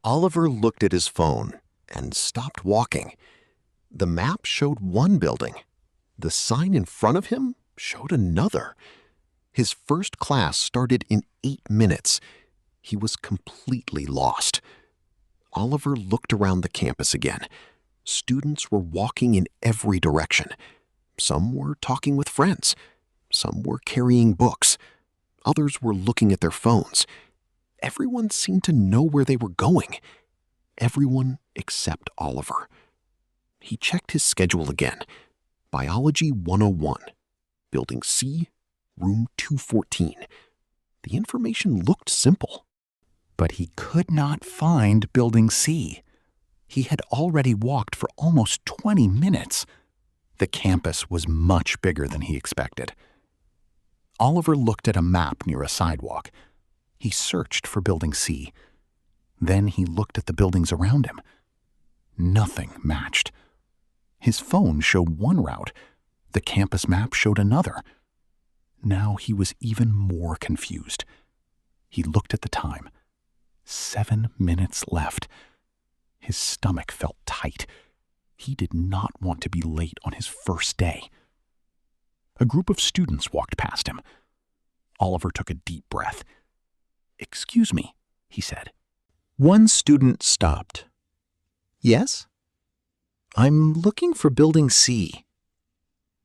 Oliver looked at his phone and stopped walking. The map showed one building. The sign in front of him showed another. His first class started in 8 minutes. He was completely lost. Oliver looked around the campus again. Students were walking in every direction. Some were talking with friends. Some were carrying books. Others were looking at their phones. Everyone seemed to know where they were going. Everyone except Oliver. He checked his schedule again. Biology 101, Building C, Room 214. The information looked simple. But he could not find Building C. He had already walked for almost 20 minutes. The campus was much bigger than he expected. Oliver looked at a map near a sidewalk. He searched for Building C. Then he looked at the buildings around him. Nothing matched. His phone showed one route. The campus map showed another. Now he was even more confused. He looked at the time. 7 minutes left. His stomach felt tight. He did not want to be late on his first day. A group of students walked past him. Oliver took a deep breath. "Excuse me," he said. One student stopped. "Yes?" "I'm looking for Building C."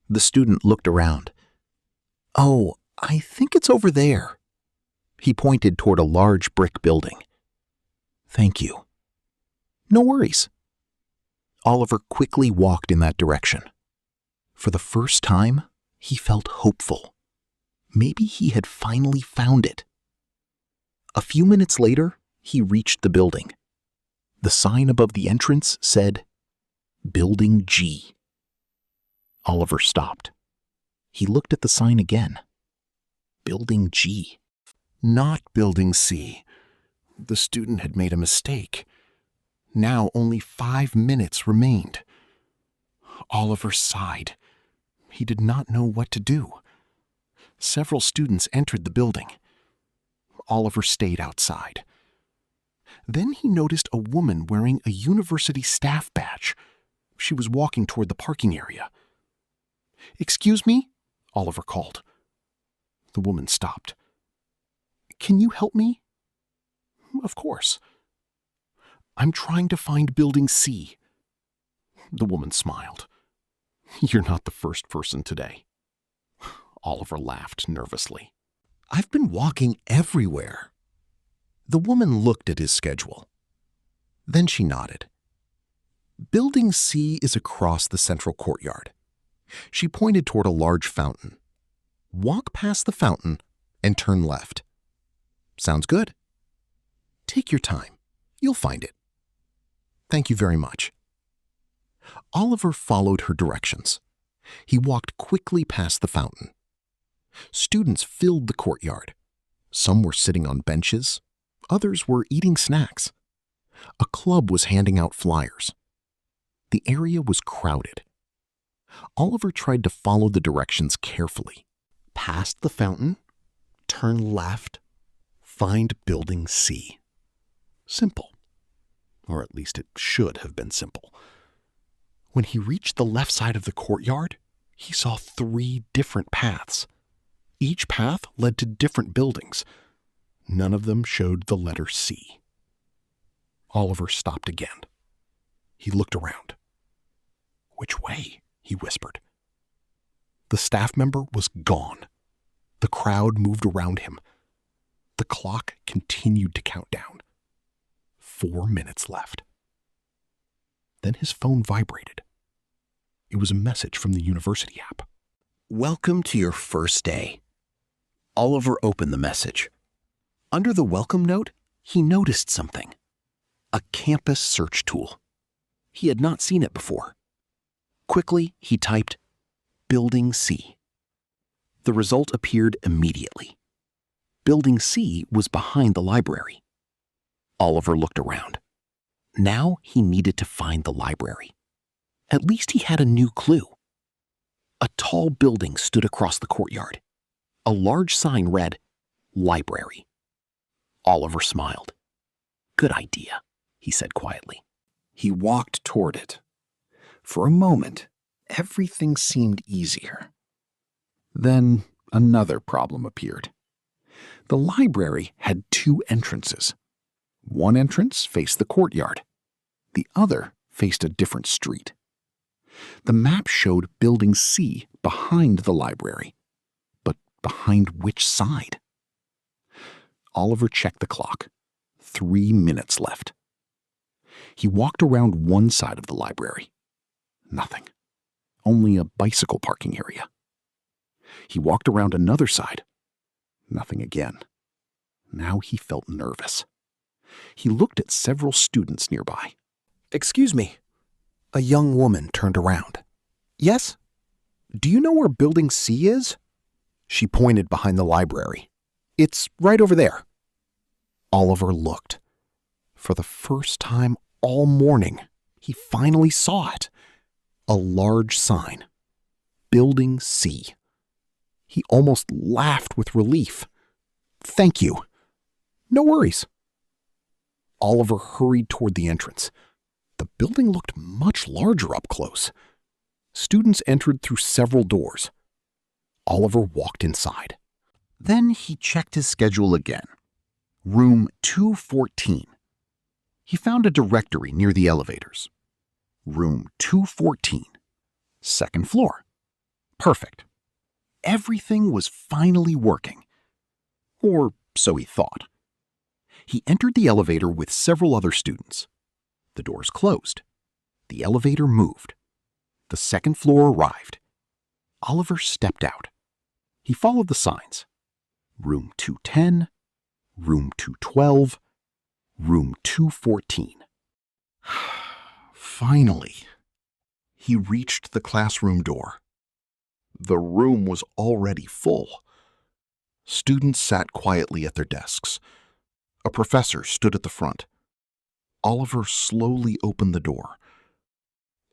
The student looked around. "Oh, I think it's over there." He pointed toward a large brick building. "Thank you." "No worries." Oliver quickly walked in that direction. For the first time, he felt hopeful. Maybe he had finally found it. A few minutes later, he reached the building. The sign above the entrance said, Building G. Oliver stopped. He looked at the sign again. Building G. Not Building C. The student had made a mistake. Now only 5 minutes remained. Oliver sighed. He did not know what to do. Several students entered the building. Oliver stayed outside. Then he noticed a woman wearing a university staff badge. She was walking toward the parking area. "Excuse me?" Oliver called. The woman stopped. "Can you help me?" "Of course." "I'm trying to find Building C." The woman smiled. "You're not the first person today." Oliver laughed nervously. "I've been walking everywhere." The woman looked at his schedule. Then she nodded. "Building C is across the central courtyard." She pointed toward a large fountain. "Walk past the fountain and turn left." "Sounds good." "Take your time. You'll find it." "Thank you very much." Oliver followed her directions. He walked quickly past the fountain. Students filled the courtyard. Some were sitting on benches. Others were eating snacks. A club was handing out flyers. The area was crowded. Oliver tried to follow the directions carefully. Past the fountain, turn left, find Building C. Simple. Or at least it should have been simple. When he reached the left side of the courtyard, he saw 3 different paths. Each path led to different buildings. None of them showed the letter C. Oliver stopped again. He looked around. "Which way?" he whispered. The staff member was gone. The crowd moved around him. The clock continued to count down. 4 minutes left. Then his phone vibrated. It was a message from the university app. "Welcome to your first day." Oliver opened the message. Under the welcome note, he noticed something. A campus search tool. He had not seen it before. Quickly, he typed, Building C. The result appeared immediately. Building C was behind the library. Oliver looked around. Now he needed to find the library. At least he had a new clue. A tall building stood across the courtyard. A large sign read, Library. Oliver smiled. Good idea. he said quietly. He walked toward it. For a moment, everything seemed easier. Then another problem appeared. The library had two entrances. One entrance faced the courtyard. The other faced a different street. The map showed Building C behind the library. But behind which side? Oliver checked the clock. 3 minutes left. He walked around one side of the library. Nothing. Only a bicycle parking area. He walked around another side. Nothing again. Now he felt nervous. He looked at several students nearby. "Excuse me." A young woman turned around. "Yes? Do you know where Building C is?" She pointed behind the library. "It's right over there." Oliver looked. For the first time all morning, he finally saw it. A large sign. Building C. He almost laughed with relief. "Thank you." "No worries." Oliver hurried toward the entrance. The building looked much larger up close. Students entered through several doors. Oliver walked inside. Then he checked his schedule again. Room 214. He found a directory near the elevators. Room 214. Second floor. Perfect. Everything was finally working. Or so he thought. He entered the elevator with several other students. The doors closed. The elevator moved. The second floor arrived. Oliver stepped out. He followed the signs. Room 210, room 212, room 214. Finally, he reached the classroom door. The room was already full. Students sat quietly at their desks. A professor stood at the front. Oliver slowly opened the door.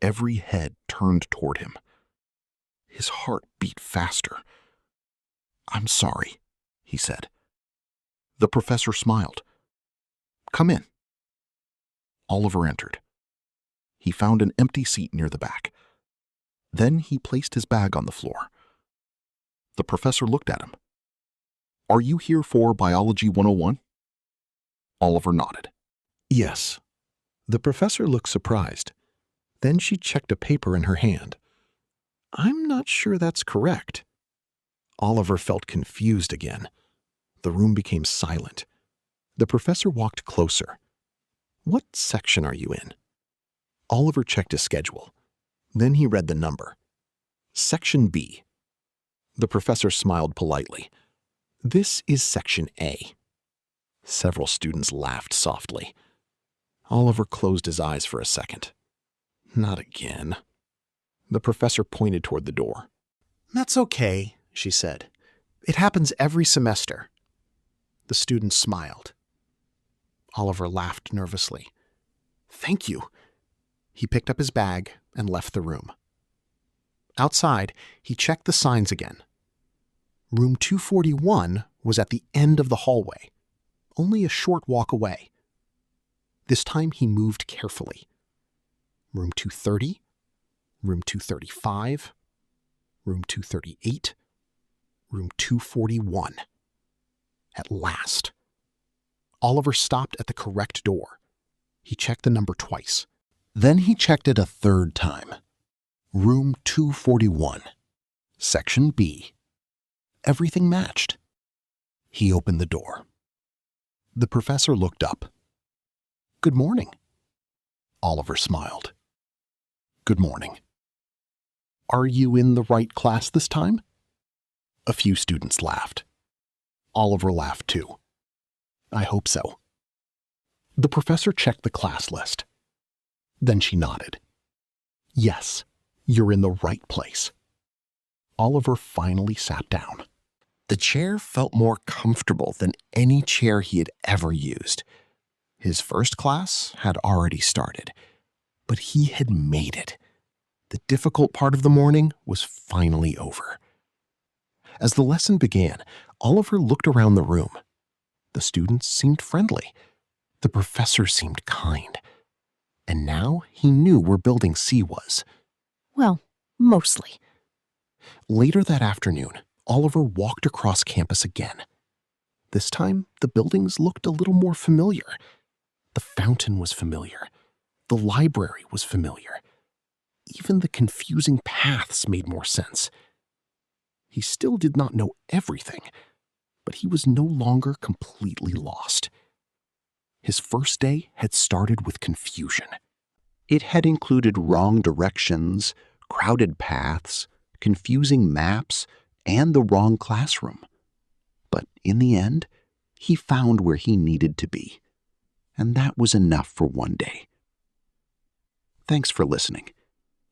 Every head turned toward him. His heart beat faster. "I'm sorry," he said. The professor smiled. "Come in." Oliver entered. He found an empty seat near the back. Then he placed his bag on the floor. The professor looked at him. "Are you here for Biology 101? Oliver nodded. "Yes." The professor looked surprised. Then she checked a paper in her hand. "I'm not sure that's correct." Oliver felt confused again. The room became silent. The professor walked closer. "What section are you in?" Oliver checked his schedule. Then he read the number. Section B. The professor smiled politely. "This is Section A." Several students laughed softly. Oliver closed his eyes for a second. Not again. The professor pointed toward the door. "That's okay," she said. "It happens every semester." The students smiled. Oliver laughed nervously. "Thank you." He picked up his bag and left the room. Outside, he checked the signs again. Room 241 was at the end of the hallway, only a short walk away. This time he moved carefully. Room 230, room 235, room 238, room 241. At last. Oliver stopped at the correct door. He checked the number twice. Then he checked it a third time. Room 241. Section B. Everything matched. He opened the door. The professor looked up. "Good morning." Oliver smiled. "Good morning." "Are you in the right class this time?" A few students laughed. Oliver laughed too. "I hope so." The professor checked the class list. Then she nodded. "Yes, you're in the right place." Oliver finally sat down. The chair felt more comfortable than any chair he had ever used. His first class had already started, but he had made it. The difficult part of the morning was finally over. As the lesson began, Oliver looked around the room. The students seemed friendly. The professor seemed kind. And now he knew where Building C was. Well, mostly. Later that afternoon, Oliver walked across campus again. This time, the buildings looked a little more familiar. The fountain was familiar. The library was familiar. Even the confusing paths made more sense. He still did not know everything, but he was no longer completely lost. His first day had started with confusion. It had included wrong directions, crowded paths, confusing maps, and the wrong classroom. But in the end, he found where he needed to be. And that was enough for one day. Thanks for listening.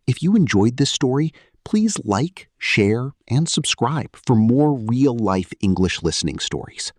If you enjoyed this story, please like, share, and subscribe for more real-life English listening stories.